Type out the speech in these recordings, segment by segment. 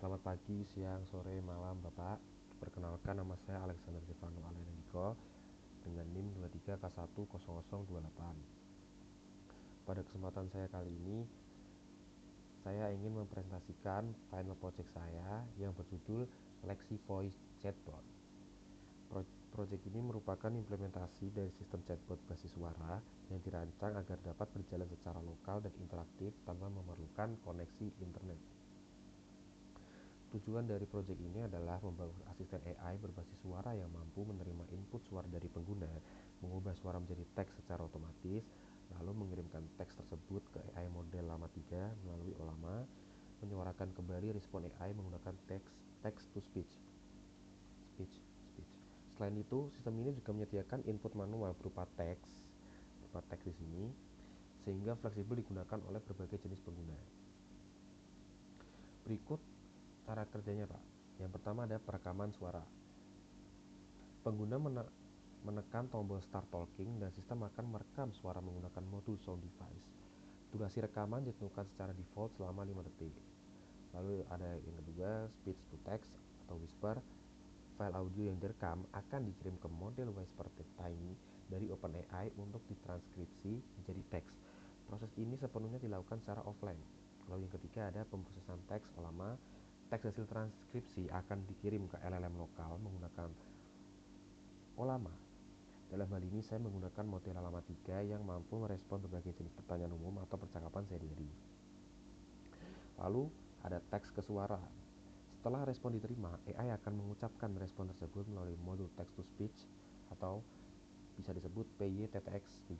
Selamat pagi, siang, sore, malam, Bapak. Perkenalkan, nama saya Alexander Stefano Alenandiko dengan NIM 23K10028. Pada kesempatan saya kali ini, saya ingin mempresentasikan final project saya yang berjudul Lexi Voice Chatbot. Proyek ini merupakan implementasi dari sistem chatbot basis suara yang dirancang agar dapat berjalan secara lokal dan interaktif tanpa memerlukan koneksi internet. Tujuan dari proyek ini adalah membangun asisten AI berbasis suara yang mampu menerima input suara dari pengguna, mengubah suara menjadi teks secara otomatis, lalu mengirimkan teks tersebut ke AI model Llama 3 melalui Ollama, menyuarakan kembali respon AI menggunakan text to speech. Selain itu, sistem ini juga menyediakan input manual berupa teks di sini, sehingga fleksibel digunakan oleh berbagai jenis pengguna. Berikut cara kerjanya, Pak. Yang pertama ada perekaman suara. Pengguna menekan tombol Start Talking dan sistem akan merekam suara menggunakan modul Sound Device. Durasi rekaman ditentukan secara default selama 5 detik. Lalu ada yang kedua, Speech to Text atau Whisper. File audio yang direkam akan dikirim ke model Whisper Tiny dari OpenAI untuk ditranskripsi menjadi teks. Proses ini sepenuhnya dilakukan secara offline. Lalu yang ketiga ada pemrosesan teks Ollama. Teks hasil transkripsi akan dikirim ke LLM lokal menggunakan Ollama. Dalam hal ini saya menggunakan model Llama 3 yang mampu merespon berbagai jenis pertanyaan umum atau percakapan sehari-hari. Lalu ada teks ke suara. Setelah respon diterima, AI akan mengucapkan respon tersebut melalui modul text to speech atau bisa disebut PYTTX3.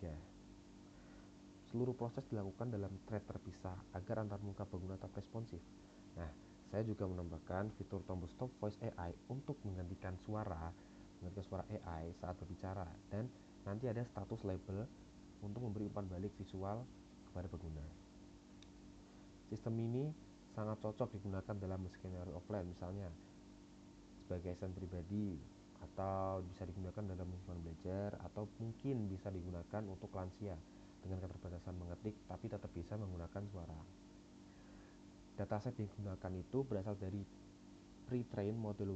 Seluruh proses dilakukan dalam thread terpisah agar antar muka pengguna tetap responsif. Nah, saya juga menambahkan fitur tombol stop voice AI untuk menggantikan suara AI saat berbicara, dan nanti ada status label untuk memberi umpan balik visual kepada pengguna. Sistem ini sangat cocok digunakan dalam skenario offline, misalnya sebagai asisten pribadi, atau bisa digunakan dalam lingkungan belajar, atau mungkin bisa digunakan untuk lansia dengan keterbatasan mengetik tapi tetap bisa menggunakan suara. Dataset yang digunakan itu berasal dari pre-train model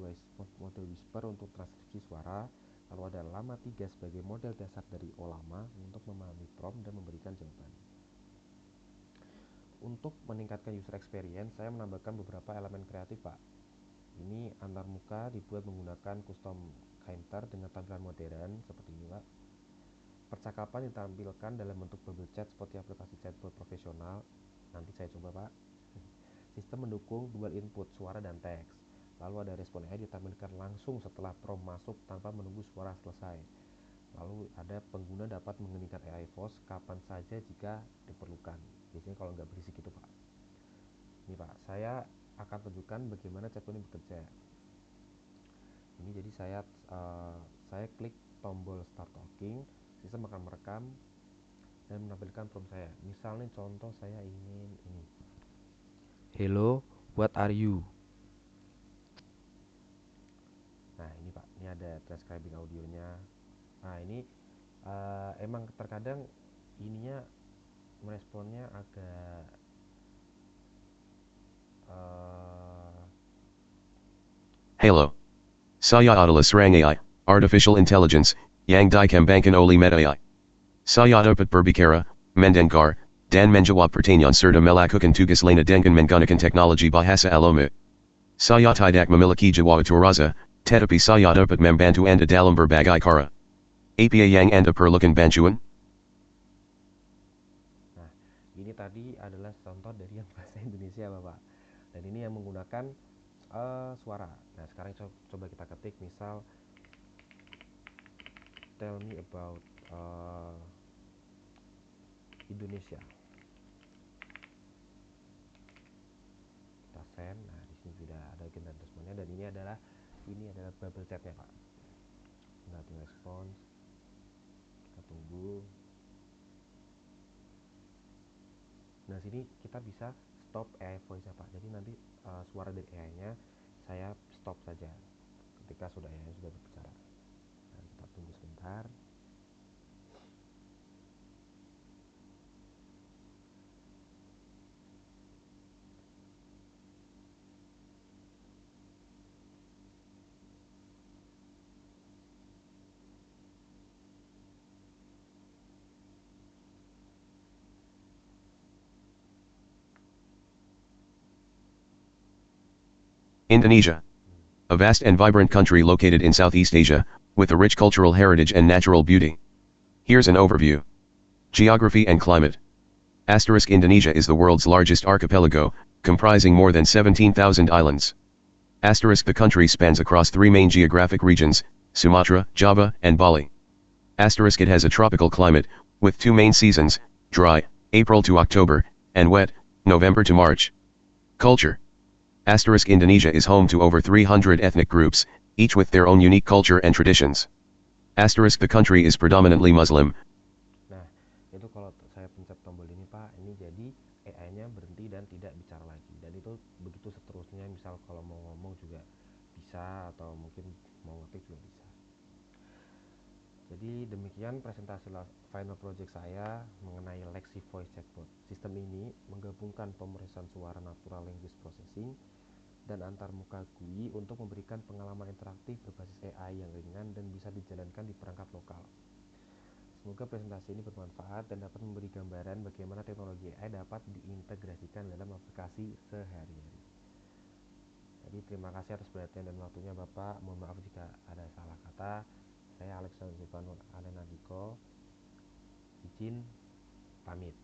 Whisper untuk transkripsi suara, lalu ada Llama 3 sebagai model dasar dari Ollama untuk memahami prompt dan memberikan jawaban. Untuk meningkatkan user experience, saya menambahkan beberapa elemen kreatif, Pak. Ini antar muka dibuat menggunakan custom counter dengan tampilan modern seperti ini, Pak. Percakapan ditampilkan dalam bentuk bubble chat seperti aplikasi chatbot profesional. Nanti saya coba, Pak. Sistem mendukung dual input suara dan teks. Lalu ada respon AI ditampilkan langsung setelah prompt masuk tanpa menunggu suara selesai. Lalu ada pengguna dapat mengenakan AI voice kapan saja jika diperlukan. Biasanya kalau nggak berisik itu, Pak. Ini, Pak, saya akan tunjukkan bagaimana chatbot ini bekerja. Ini jadi saya klik tombol Start Talking, sistem akan merekam dan menampilkan prompt saya. Misalnya contoh saya ingin ini. Hello, what are you? Nah, ini, Pak, ini ada transcribing audionya. Nah, ini emang terkadang ininya meresponnya agak Halo. Saya adalah serang AI, Artificial Intelligence, yang dikembangkan oleh Meta AI. Saya dapat berbicara, mendengar, dan menjawab pertanyaan serta melakukan tugas lainnya dengan menggunakan teknologi bahasa alami. Saya tidak memiliki jiwa turaza, tetapi saya dapat membantu Anda dalam berbagai cara. Apa yang Anda perlukan bantuan? Nah, ini tadi adalah contoh dari yang bahasa Indonesia, Bapak. Dan ini yang menggunakan suara. Nah, sekarang coba kita ketik misal tell me about Indonesia. Kita send. Nah, di sini sudah ada agen responnya, dan ini adalah bubble chatnya, Pak. Nah, tinggal respons. Kita tunggu. Nah, sini kita bisa stop AI voice-nya, Pak. Jadi nanti suara dari AI-nya saya stop saja ketika sudah AI sudah berbicara. Nah, kita tunggu sebentar. Indonesia. A vast and vibrant country located in Southeast Asia, with a rich cultural heritage and natural beauty. Here's an overview. Geography and climate. Indonesia is the world's largest archipelago, comprising more than 17,000 islands. The country spans across three main geographic regions, Sumatra, Java, and Bali. It has a tropical climate, with two main seasons, dry, April to October, and wet, November to March. Culture. Indonesia is home to over 300 ethnic groups, each with their own unique culture and traditions. The country is predominantly Muslim. Nah, itu kalau saya pencet tombol ini Pak, ini jadi AI-nya berhenti dan tidak bicara lagi. Dan itu begitu seterusnya, misal kalau mau ngomong juga bisa, atau mungkin mau ngetik juga bisa. Jadi demikian presentasi final project saya mengenai Lexi Voice Chatbot. Sistem ini menggabungkan pemeriksaan suara natural language processing dan antarmuka GUI untuk memberikan pengalaman interaktif berbasis AI yang ringan dan bisa dijalankan di perangkat lokal. Semoga presentasi ini bermanfaat dan dapat memberi gambaran bagaimana teknologi AI dapat diintegrasikan dalam aplikasi sehari-hari. Jadi terima kasih atas perhatian dan waktunya Bapak. Mohon maaf jika ada salah kata. Saya Alexander Silvano Alenadiko, izin pamit.